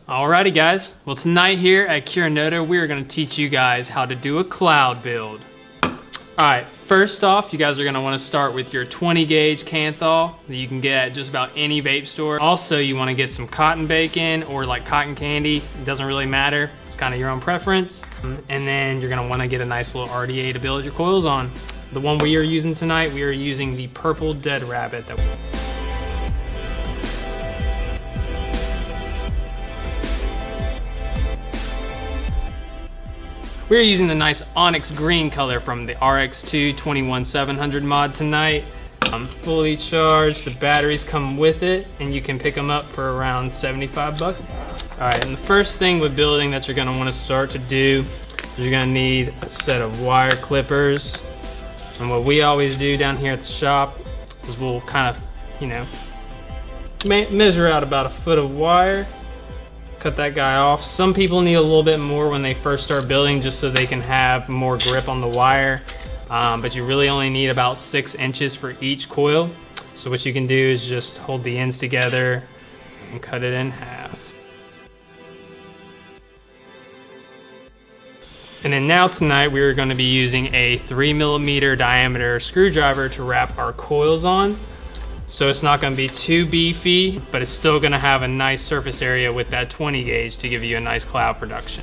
Alrighty guys, well tonight here at Kurinoto we are going to teach you guys how to do a cloud build. Alright, first off you guys are going to want to start with your 20 gauge Canthal that you can get at just about any vape store. Also you want to get some cotton bacon or like cotton candy, it doesn't really matter, it's kind of your own preference. And then you're going to want to get a nice little RDA to build your coils on. The one we are using tonight, we are using the purple Dead Rabbit. We're using the nice onyx green color from the RX2 21700 mod tonight. Fully charged, the batteries come with it, and you can pick them up for around 75 bucks. All right, and the first thing with building that you're gonna wanna start to do is you're gonna need a set of wire clippers. And what we always do down here at the shop is we'll kind of, measure out about 1 foot of wire. Cut that guy off. Some people need a little bit more when they first start building just so they can have more grip on the wire. But you really only need about 6 inches for each coil. So what you can do is just hold the ends together and cut it in half. And then now tonight we are going to be using a 3mm diameter screwdriver to wrap our coils on. So it's not going to be too beefy, but it's still going to have a nice surface area with that 20 gauge to give you a nice cloud production.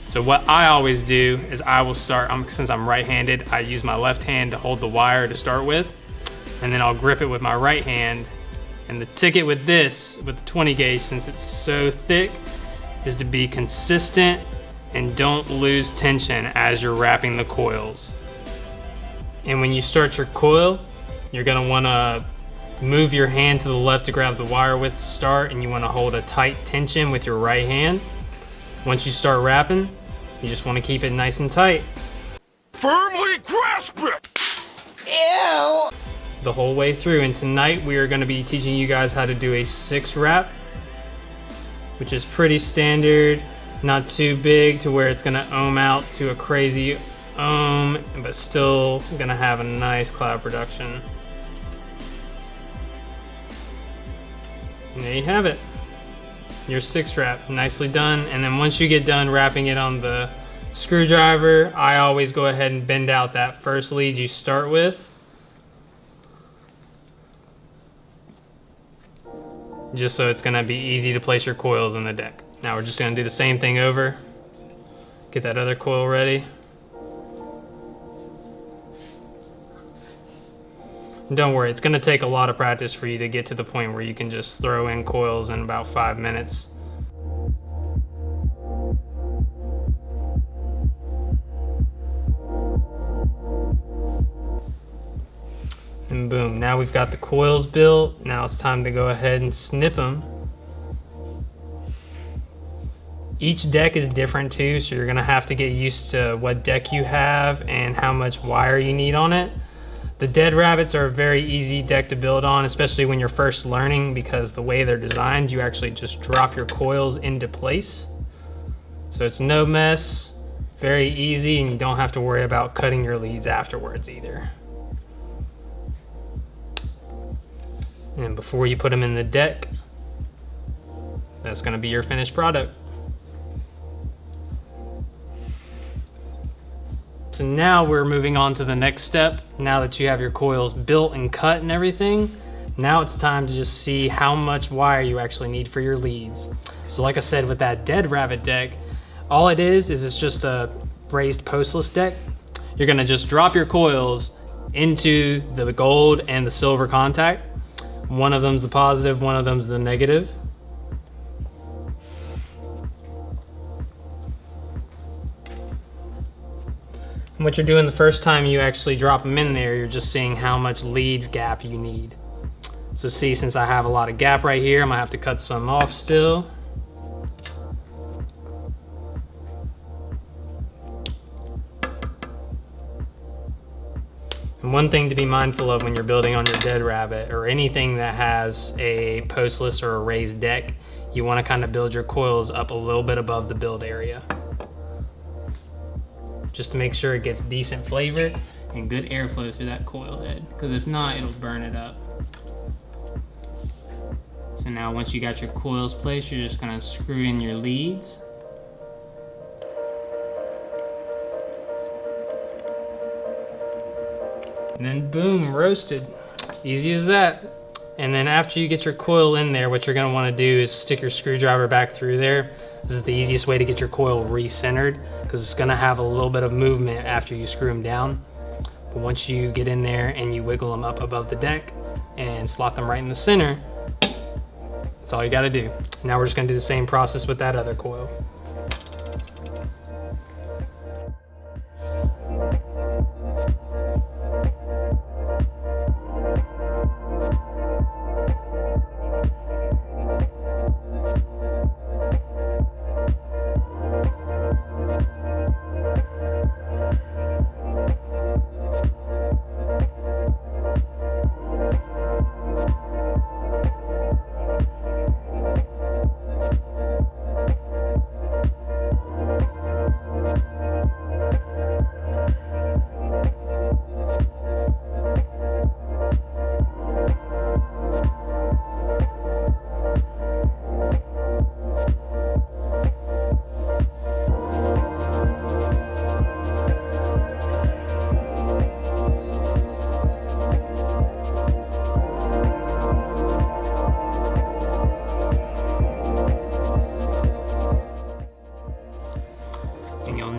So what I always do is I will start, since I'm right-handed, I use my left hand to hold the wire to start with, and then I'll grip it with my right hand. And the ticket with this, with the 20 gauge, since it's so thick, is to be consistent and don't lose tension as you're wrapping the coils. And when you start your coil, you're gonna wanna move your hand to the left to grab the wire with to start, and you wanna hold a tight tension with your right hand. Once you start wrapping, you just wanna keep it nice and tight. Firmly grasp it! Ew! The whole way through, and tonight we are gonna be teaching you guys how to do a 6 wrap, which is pretty standard, not too big to where it's gonna ohm out to a crazy ohm, but still gonna have a nice cloud production. And there you have it, your 6 wrap, nicely done. And then once you get done wrapping it on the screwdriver, I always go ahead and bend out that first lead you start with. Just so it's gonna be easy to place your coils in the deck. Now we're just gonna do the same thing over. Get that other coil ready. Don't worry, it's gonna take a lot of practice for you to get to the point where you can just throw in coils in about 5 minutes. And boom, now we've got the coils built. Now it's time to go ahead and snip them. Each deck is different too, so you're gonna have to get used to what deck you have and how much wire you need on it. The Dead Rabbits are a very easy deck to build on, especially when you're first learning, because the way they're designed, you actually just drop your coils into place. So it's no mess, very easy, and you don't have to worry about cutting your leads afterwards either. And before you put them in the deck, that's gonna be your finished product. So now we're moving on to the next step. Now that you have your coils built and cut and everything, now it's time to just see how much wire you actually need for your leads. So like I said, with that Dead Rabbit deck, all it is it's just a raised postless deck. You're gonna just drop your coils into the gold and the silver contact. One of them's the positive, one of them's the negative. And what you're doing the first time you actually drop them in there, you're just seeing how much lead gap you need. So see, since I have a lot of gap right here, I'm gonna have to cut some off still. And one thing to be mindful of when you're building on your Dead Rabbit or anything that has a postless or a raised deck, you wanna kind of build your coils up a little bit above the build area, just to make sure it gets decent flavor and good airflow through that coil head, because if not, it'll burn it up. So now once you got your coils placed, you're just gonna screw in your leads. And then boom, roasted. Easy as that. And then after you get your coil in there, what you're gonna wanna do is stick your screwdriver back through there. This is the easiest way to get your coil re-centered because it's gonna have a little bit of movement after you screw them down. But once you get in there and you wiggle them up above the deck and slot them right in the center, that's all you gotta do. Now we're just gonna do the same process with that other coil.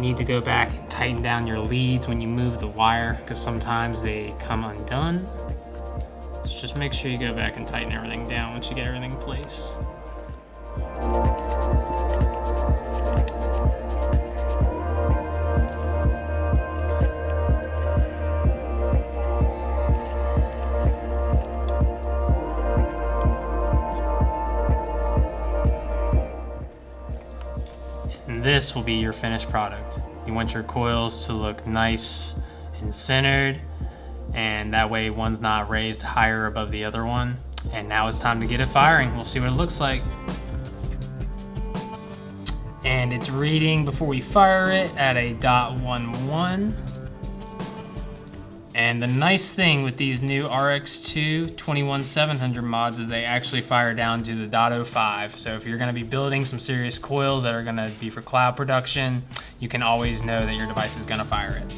Need to go back and tighten down your leads when you move the wire because sometimes they come undone. So just make sure you go back and tighten everything down once you get everything in place. And this will be your finished product. You want your coils to look nice and centered, and that way one's not raised higher above the other one. And now it's time to get it firing. We'll see what it looks like. And it's reading before we fire it at a .11. And the nice thing with these new RX2 21700 mods is they actually fire down to the .05. So if you're gonna be building some serious coils that are gonna be for cloud production, you can always know that your device is gonna fire it.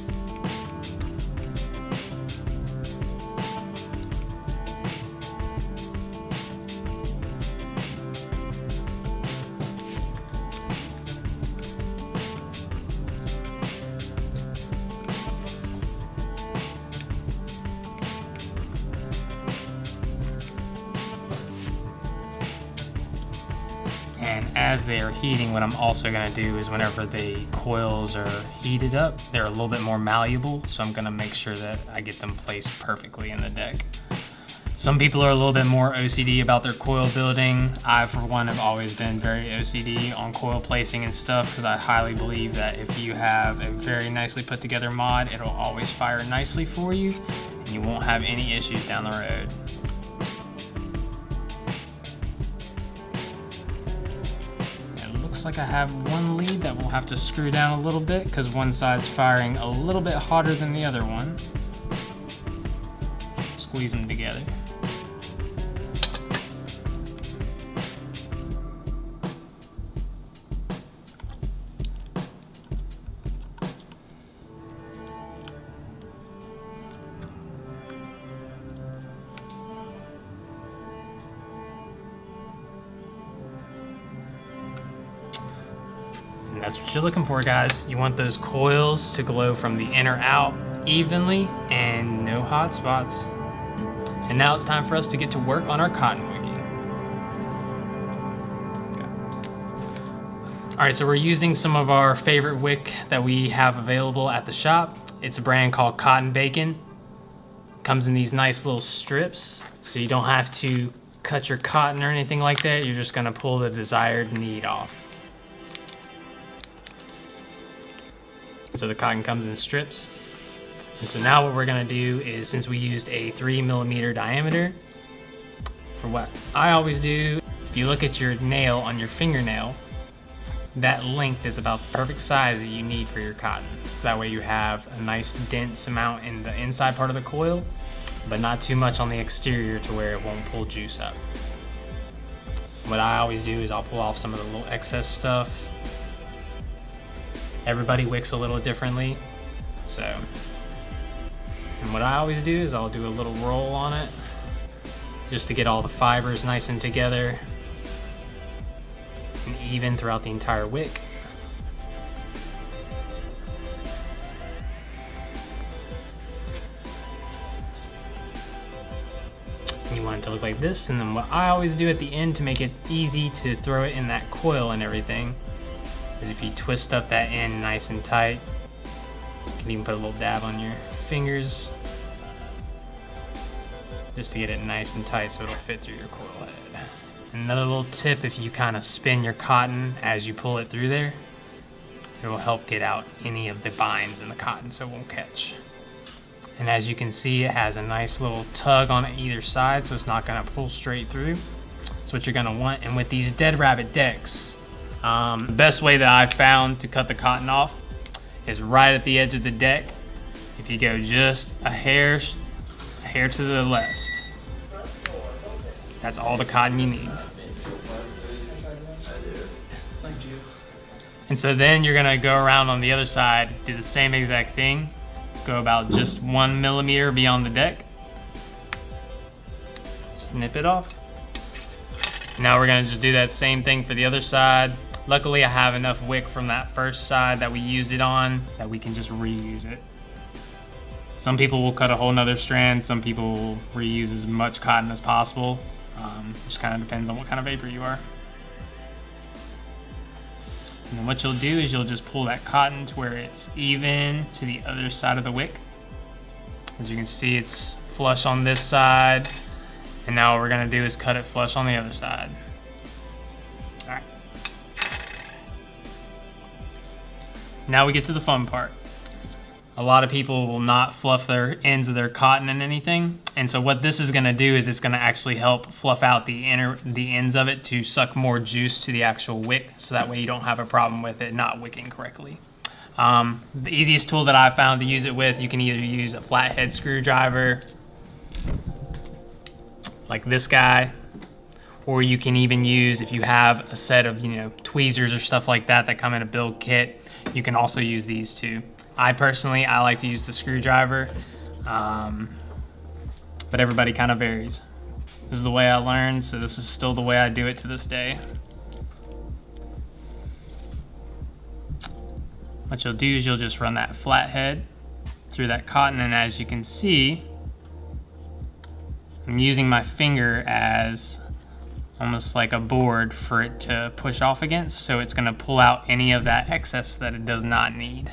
And as they are heating, what I'm also gonna do is whenever the coils are heated up, they're a little bit more malleable, so I'm gonna make sure that I get them placed perfectly in the deck. Some people are a little bit more OCD about their coil building. I, for one, have always been very OCD on coil placing and stuff because I highly believe that if you have a very nicely put together mod, it'll always fire nicely for you and you won't have any issues down the road. Looks like I have one lead that we'll have to screw down a little bit because one side's firing a little bit hotter than the other one. Squeeze them together. And that's what you're looking for, guys. You want those coils to glow from the inner out evenly and no hot spots. And now it's time for us to get to work on our cotton wicking. Okay. All right, so we're using some of our favorite wick that we have available at the shop. It's a brand called Cotton Bacon. Comes in these nice little strips, so you don't have to cut your cotton or anything like that. You're just gonna pull the desired need off. So the cotton comes in strips. And so now what we're gonna do is, since we used a 3mm diameter, for what I always do, if you look at your nail on your fingernail, that length is about the perfect size that you need for your cotton. So that way you have a nice dense amount in the inside part of the coil, but not too much on the exterior to where it won't pull juice up. What I always do is I'll pull off some of the little excess stuff. Everybody wicks a little differently, so. And what I always do is I'll do a little roll on it just to get all the fibers nice and together and even throughout the entire wick. You want it to look like this, and then what I always do at the end to make it easy to throw it in that coil and everything is if you twist up that end nice and tight, you can even put a little dab on your fingers just to get it nice and tight so it'll fit through your coil head. Another little tip, if you kind of spin your cotton as you pull it through there, it will help get out any of the binds in the cotton so it won't catch. And as you can see, it has a nice little tug on either side, so it's not gonna pull straight through. That's what you're gonna want. And with these Dead Rabbit decks, the best way that I've found to cut the cotton off is right at the edge of the deck. If you go just a hair to the left, that's all the cotton you need. And so then you're gonna go around on the other side, do the same exact thing. Go about just 1 millimeter beyond the deck. Snip it off. Now we're gonna just do that same thing for the other side. Luckily I have enough wick from that first side that we used it on that we can just reuse it. Some people will cut a whole nother strand, some people will reuse as much cotton as possible. Just kind of depends on what kind of vapor you are. And then what you'll do is you'll just pull that cotton to where it's even to the other side of the wick. As you can see, it's flush on this side. And now what we're gonna do is cut it flush on the other side. All right. Now we get to the fun part. A lot of people will not fluff their ends of their cotton and anything. And so what this is gonna do is it's gonna actually help fluff out the ends of it to suck more juice to the actual wick, so that way you don't have a problem with it not wicking correctly. The easiest tool that I've found to use it with, you can either use a flathead screwdriver, like this guy, or you can even use, if you have a set of, tweezers or stuff like that that come in a build kit, you can also use these too. I like to use the screwdriver, but everybody kind of varies. This is the way I learned, so this is still the way I do it to this day. What you'll do is you'll just run that flathead through that cotton, and as you can see, I'm using my finger as almost like a board for it to push off against, so it's gonna pull out any of that excess that it does not need.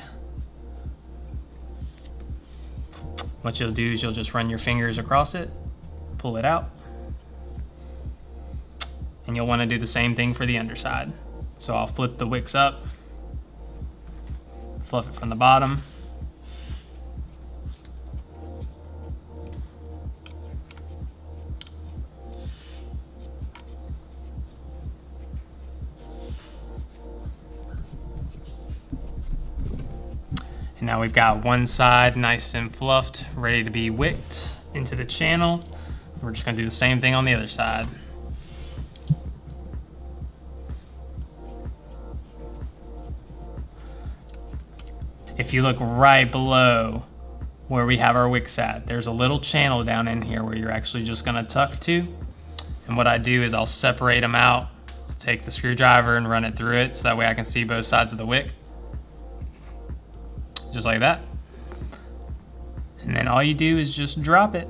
What you'll do is you'll just run your fingers across it, pull it out, and you'll want to do the same thing for the underside. So I'll flip the wicks up, fluff it from the bottom, and now we've got one side nice and fluffed, ready to be wicked into the channel. We're just gonna do the same thing on the other side. If you look right below where we have our wicks at, there's a little channel down in here where you're actually just gonna tuck to. And what I do is I'll separate them out, take the screwdriver and run it through it so that way I can see both sides of the wick. Just like that. And then all you do is just drop it.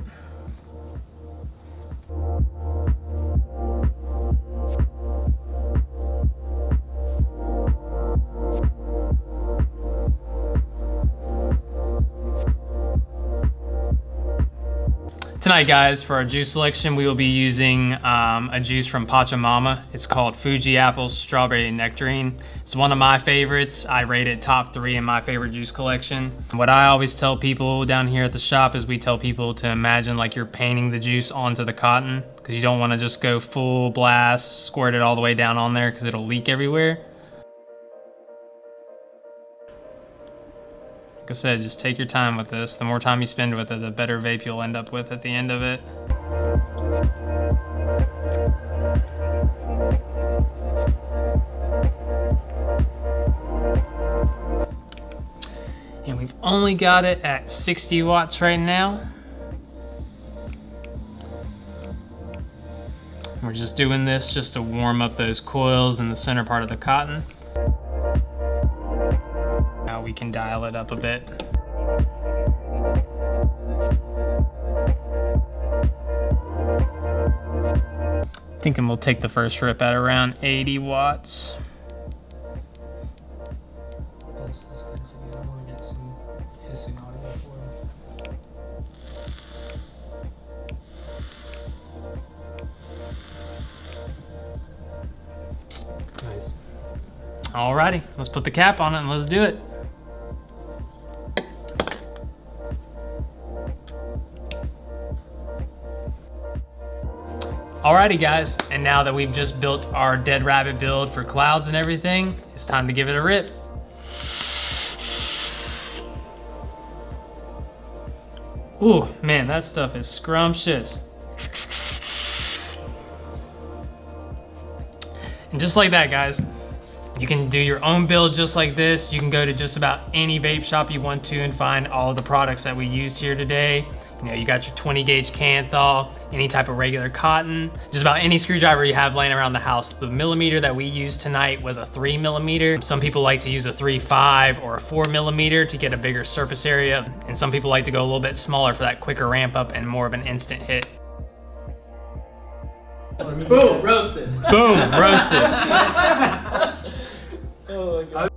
Tonight, guys, for our juice selection, we will be using a juice from Pachamama. It's called Fuji Apple Strawberry Nectarine. It's one of my favorites. I rate it top 3 in my favorite juice collection. What I always tell people down here at the shop is we tell people to imagine like you're painting the juice onto the cotton, because you don't want to just go full blast, squirt it all the way down on there because it'll leak everywhere. Like I said, just take your time with this. The more time you spend with it, the better vape you'll end up with at the end of it. only got it at 60 watts right now. We're just doing this just to warm up those coils in the center part of the cotton. Now we can dial it up a bit. Thinking we'll take the first rip at around 80 watts. Nice. Alrighty, let's put the cap on it and let's do it. Alrighty guys, and now that we've just built our Dead Rabbit build for clouds and everything, it's time to give it a rip. Ooh, man, that stuff is scrumptious. And just like that, guys, you can do your own build just like this. You can go to just about any vape shop you want to and find all the products that we used here today. You know, you got your 20 gauge Canthal, any type of regular cotton, just about any screwdriver you have laying around the house. The millimeter that we used tonight was a 3 millimeter. Some people like to use a 3.5 or a 4 millimeter to get a bigger surface area. And some people like to go a little bit smaller for that quicker ramp up and more of an instant hit. Boom, roasted. Boom, roasted. Oh my God.